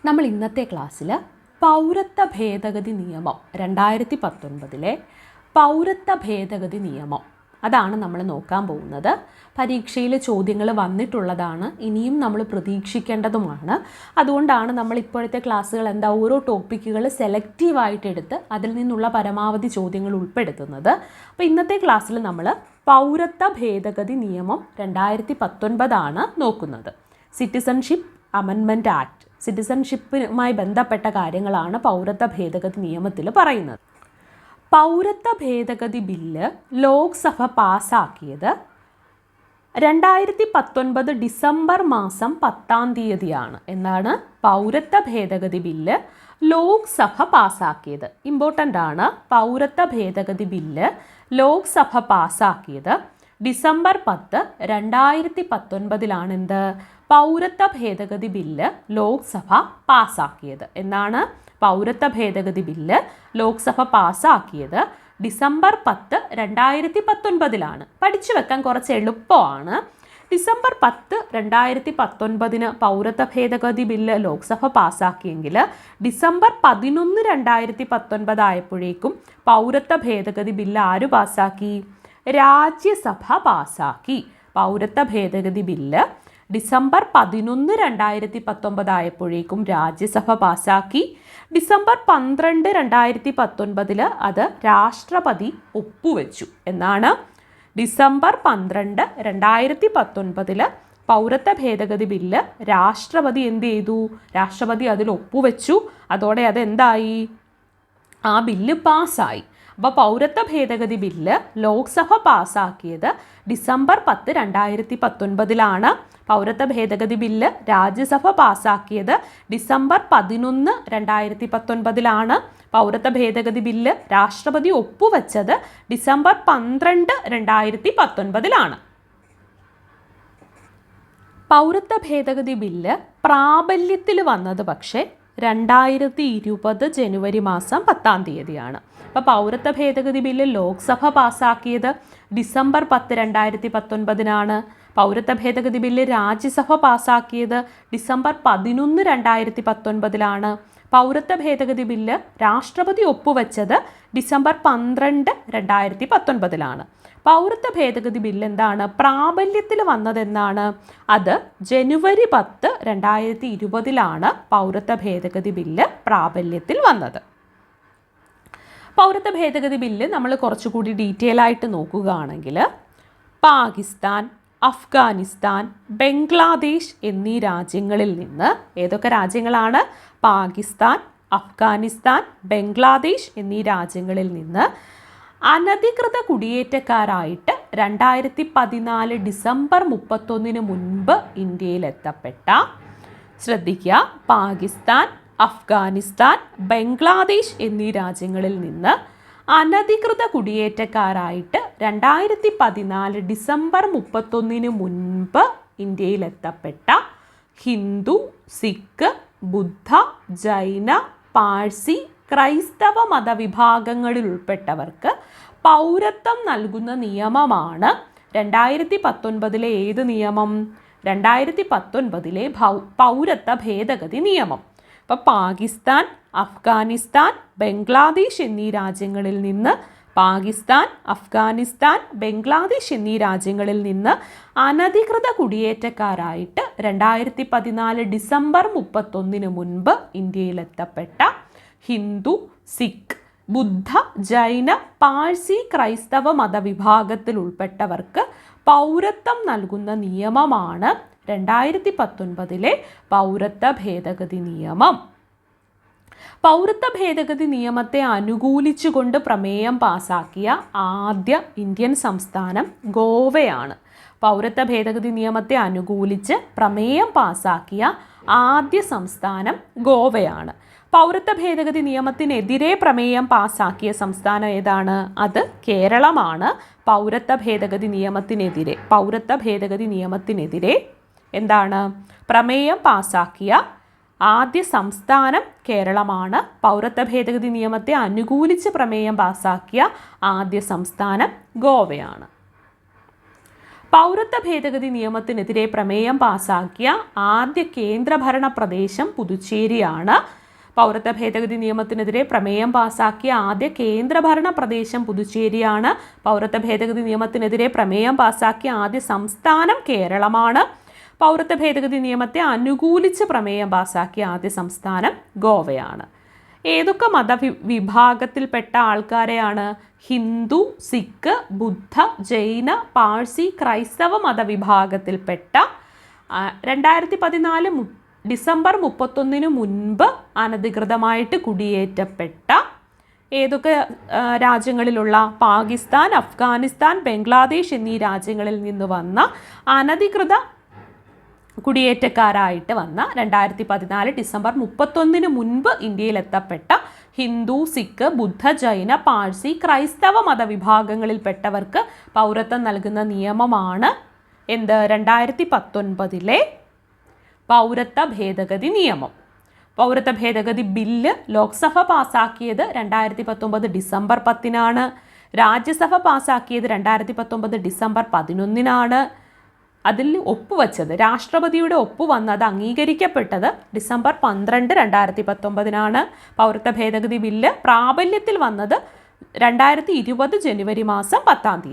നമ്മൾ ഇന്നത്തെ ക്ലാസ്സിൽ പൗരത്വ ഭേദഗതി നിയമം 2019 പൗരത്വ ഭേദഗതി നിയമം അതാണ് നമ്മൾ നോക്കാൻ പോകുന്നത്. പരീക്ഷയിൽ ചോദ്യങ്ങൾ വന്നിട്ടുള്ളതാണ്, ഇനിയും നമ്മൾ പ്രതീക്ഷിക്കേണ്ടതുമാണ്. അതുകൊണ്ടാണ് നമ്മൾ ഇപ്പോഴത്തെ ക്ലാസ്സുകൾ ഓരോ ടോപ്പിക്കുകൾ സെലക്റ്റീവായിട്ട് എടുത്ത് അതിൽ നിന്നുള്ള പരമാവധി ചോദ്യങ്ങൾ ഉൾപ്പെടുത്തുന്നത്. അപ്പോൾ ഇന്നത്തെ ക്ലാസ്സിൽ നമ്മൾ പൗരത്വ ഭേദഗതി നിയമം 2019 നോക്കുന്നത്. സിറ്റിസൺഷിപ്പ് അമെൻമെൻറ്റ് ആക്ട്, സിറ്റിസൺഷിപ്പുമായി ബന്ധപ്പെട്ട കാര്യങ്ങളാണ് പൗരത്വ ഭേദഗതി നിയമത്തിൽ പറയുന്നത്. പൗരത്വ ഭേദഗതി ബില്ല് ലോക്സഭ പാസ്സാക്കിയത് 2019 ഡിസംബർ മാസം 10 എന്നാണ് പൗരത്വ ഭേദഗതി ബില്ല് ലോക്സഭ പാസ്സാക്കിയത്. ഇമ്പോർട്ടൻ്റ് ആണ്, പൗരത്വ ഭേദഗതി ബില്ല് ലോക്സഭ പാസ്സാക്കിയത് ഡിസംബർ 10, 2019 എന്ത് പൗരത്വ ഭേദഗതി ബില്ല് ലോക്സഭ പാസ്സാക്കിയത്. എന്നാണ് പൗരത്വ ഭേദഗതി ബില്ല് ലോക്സഭ പാസ്സാക്കിയത് ഡിസംബർ 10, 2019. പഠിച്ചു വെക്കാൻ കുറച്ച് എളുപ്പമാണ്. ഡിസംബർ 10, 2019 പൗരത്വ ഭേദഗതി ബില്ല് ലോക്സഭ പാസ്സാക്കിയെങ്കിൽ ഡിസംബർ 11, 2019 ആയപ്പോഴേക്കും പൗരത്വ ഭേദഗതി ബില്ല് ആര് പാസ്സാക്കി? രാജ്യസഭ പാസ്സാക്കി. പൗരത്വ ഭേദഗതി ബില്ല് ഡിസംബർ 11, 2019 ആയപ്പോഴേക്കും രാജ്യസഭ പാസ്സാക്കി. ഡിസംബർ 12, 2019 അത് രാഷ്ട്രപതി ഒപ്പുവെച്ചു. എന്നാണ് ഡിസംബർ 12, 2019 പൗരത്വ ഭേദഗതി ബില്ല് രാഷ്ട്രപതി എന്ത് ചെയ്തു? രാഷ്ട്രപതി അതിൽ ഒപ്പുവെച്ചു. അതോടെ അതെന്തായി? ആ ബില്ല് പാസ്സായി. അപ്പോൾ പൗരത്വ ഭേദഗതി ബില്ല് ലോക്സഭ പാസ്സാക്കിയത് ഡിസംബർ 10, 2019. പൗരത്വ ഭേദഗതി ബില്ല് രാജ്യസഭ പാസ്സാക്കിയത് ഡിസംബർ 11, 2019. പൗരത്വ ഭേദഗതി ബില്ല് രാഷ്ട്രപതി ഒപ്പുവെച്ചത് ഡിസംബർ 12, 2019. പൗരത്വ ഭേദഗതി ബില്ല് പ്രാബല്യത്തിൽ വന്നത് പക്ഷേ 2020 ജനുവരി മാസം 10 അപ്പോൾ പൗരത്വ ഭേദഗതി ബില്ല് ലോക്സഭ പാസ്സാക്കിയത് ഡിസംബർ 10, 2019. പൗരത്വ ഭേദഗതി ബില്ല് രാജ്യസഭ പാസ്സാക്കിയത് ഡിസംബർ 11, 2019. പൗരത്വ ഭേദഗതി ബില്ല് രാഷ്ട്രപതി ഒപ്പുവെച്ചത് ഡിസംബർ 12, 2019. പൗരത്വ ഭേദഗതി ബില്ല് എന്താണ്? പ്രാബല്യത്തിൽ വന്നതെന്നാണ്? അത് ജനുവരി 10, 2020 പൗരത്വ ഭേദഗതി ബില്ല് പ്രാബല്യത്തിൽ വന്നത്. പൗരത്വ ഭേദഗതി ബില്ല് നമ്മൾ കുറച്ചുകൂടി ഡീറ്റെയിൽ ആയിട്ട് നോക്കുകയാണെങ്കിൽ പാകിസ്ഥാൻ, അഫ്ഗാനിസ്ഥാൻ, ബംഗ്ലാദേശ് എന്നീ രാജ്യങ്ങളിൽ നിന്ന്, ഏതൊക്കെ രാജ്യങ്ങളാണ്? പാകിസ്ഥാൻ, അഫ്ഗാനിസ്ഥാൻ, ബംഗ്ലാദേശ് എന്നീ രാജ്യങ്ങളിൽ നിന്ന് അനധികൃത കുടിയേറ്റക്കാരായിട്ട് 2014 ഡിസംബർ 31 മുൻപ് ഇന്ത്യയിലെത്തപ്പെട്ട, ശ്രദ്ധിക്കുക, പാകിസ്ഥാൻ, അഫ്ഗാനിസ്ഥാൻ, ബംഗ്ലാദേശ് എന്നീ രാജ്യങ്ങളിൽ നിന്ന് അനധികൃത കുടിയേറ്റക്കാരായിട്ട് 2014 ഡിസംബർ 31 മുൻപ് ഇന്ത്യയിലെത്തപ്പെട്ട ഹിന്ദു, സിഖ്, ബുദ്ധ, ജൈന, പാഴ്സി, ക്രൈസ്തവ മതവിഭാഗങ്ങളിൽ ഉൾപ്പെട്ടവർക്ക് പൗരത്വം നൽകുന്ന നിയമമാണ് 2019 ഏത് നിയമം? 2019 പൗരത്വ ഭേദഗതി നിയമം. അപ്പോൾ പാകിസ്ഥാൻ, അഫ്ഗാനിസ്ഥാൻ, ബംഗ്ലാദേശ് എന്നീ രാജ്യങ്ങളിൽ നിന്ന്, പാകിസ്ഥാൻ, അഫ്ഗാനിസ്ഥാൻ, ബംഗ്ലാദേശ് എന്നീ രാജ്യങ്ങളിൽ നിന്ന് അനധികൃത കുടിയേറ്റക്കാരായിട്ട് 2014 ഡിസംബർ 31 മുൻപ് ഇന്ത്യയിലെത്തപ്പെട്ട ഹിന്ദു, സിഖ്, ബുദ്ധ, ജൈന, പാഴ്സി, ക്രൈസ്തവ മതവിഭാഗത്തിൽ ഉൾപ്പെട്ടവർക്ക് പൗരത്വം നൽകുന്ന നിയമമാണ് 2019 പൗരത്വ ഭേദഗതി നിയമം. പൗരത്വ ഭേദഗതി നിയമത്തെ അനുകൂലിച്ചുകൊണ്ട് പ്രമേയം പാസാക്കിയ ആദ്യ ഇന്ത്യൻ സംസ്ഥാനം ഗോവയാണ്. പൗരത്വ ഭേദഗതി നിയമത്തെ അനുകൂലിച്ച് പ്രമേയം പാസാക്കിയ ആദ്യ സംസ്ഥാനം ഗോവയാണ്. പൗരത്വ ഭേദഗതി നിയമത്തിനെതിരെ പ്രമേയം പാസാക്കിയ സംസ്ഥാനം ഏതാണ്? അത് കേരളമാണ്. പൗരത്വ ഭേദഗതി നിയമത്തിനെതിരെ എന്താണ്? പ്രമേയം പാസാക്കിയ ആദ്യ സംസ്ഥാനം കേരളമാണ്. പൗരത്വ ഭേദഗതി നിയമത്തെ അനുകൂലിച്ച് പ്രമേയം പാസാക്കിയ ആദ്യ സംസ്ഥാനം ഗോവയാണ്. പൗരത്വ ഭേദഗതി നിയമത്തിനെതിരെ പ്രമേയം പാസാക്കിയ ആദ്യ കേന്ദ്രഭരണ പ്രദേശം പുതുച്ചേരിയാണ്. പൗരത്വ ഭേദഗതി നിയമത്തിനെതിരെ പ്രമേയം പാസാക്കിയ ആദ്യ കേന്ദ്രഭരണ പ്രദേശം പുതുച്ചേരിയാണ്. പൗരത്വ ഭേദഗതി നിയമത്തിനെതിരെ പ്രമേയം പാസാക്കിയ ആദ്യ സംസ്ഥാനം കേരളമാണ്. പൗരത്വ ഭേദഗതി നിയമത്തെ അനുകൂലിച്ച് പ്രമേയം പാസാക്കിയ ആദ്യ സംസ്ഥാനം ഗോവയാണ്. ഏതൊക്കെ മതവിഭാഗത്തിൽപ്പെട്ട ആൾക്കാരെയാണ്? ഹിന്ദു, സിഖ്, ബുദ്ധ, ജൈന, പാഴ്സി, ക്രൈസ്തവ മതവിഭാഗത്തിൽപ്പെട്ട 2014 ഡിസംബർ 31 മുൻപ് അനധികൃതമായിട്ട് കുടിയേറ്റപ്പെട്ട ഏതൊക്കെ രാജ്യങ്ങളിലുള്ള പാകിസ്ഥാൻ, അഫ്ഗാനിസ്ഥാൻ, ബംഗ്ലാദേശ് എന്നീ രാജ്യങ്ങളിൽ നിന്ന് വന്ന അനധികൃത കുടിയേറ്റക്കാരായിട്ട് വന്ന 2014 ഡിസംബർ 31 മുൻപ് ഇന്ത്യയിലെത്തപ്പെട്ട ഹിന്ദു, സിഖ്, ബുദ്ധ, ജൈന, പാഴ്സി, ക്രൈസ്തവ മതവിഭാഗങ്ങളിൽപ്പെട്ടവർക്ക് പൗരത്വം നൽകുന്ന നിയമമാണ് 2019 പൗരത്വ ഭേദഗതി നിയമം. പൗരത്വ ഭേദഗതി ബില്ല് ലോക്സഭ പാസാക്കിയത് 2019 ഡിസംബർ 10 രാജ്യസഭ പാസാക്കിയത് 2019 ഡിസംബർ 11 അതിൽ ഒപ്പുവെച്ചത്, രാഷ്ട്രപതിയുടെ ഒപ്പ് വന്നത്, അംഗീകരിക്കപ്പെട്ടത് ഡിസംബർ 12, 2019 പൗരത്വ ഭേദഗതി ബില്ല് പ്രാബല്യത്തിൽ വന്നത് 2020 ജനുവരി മാസം 10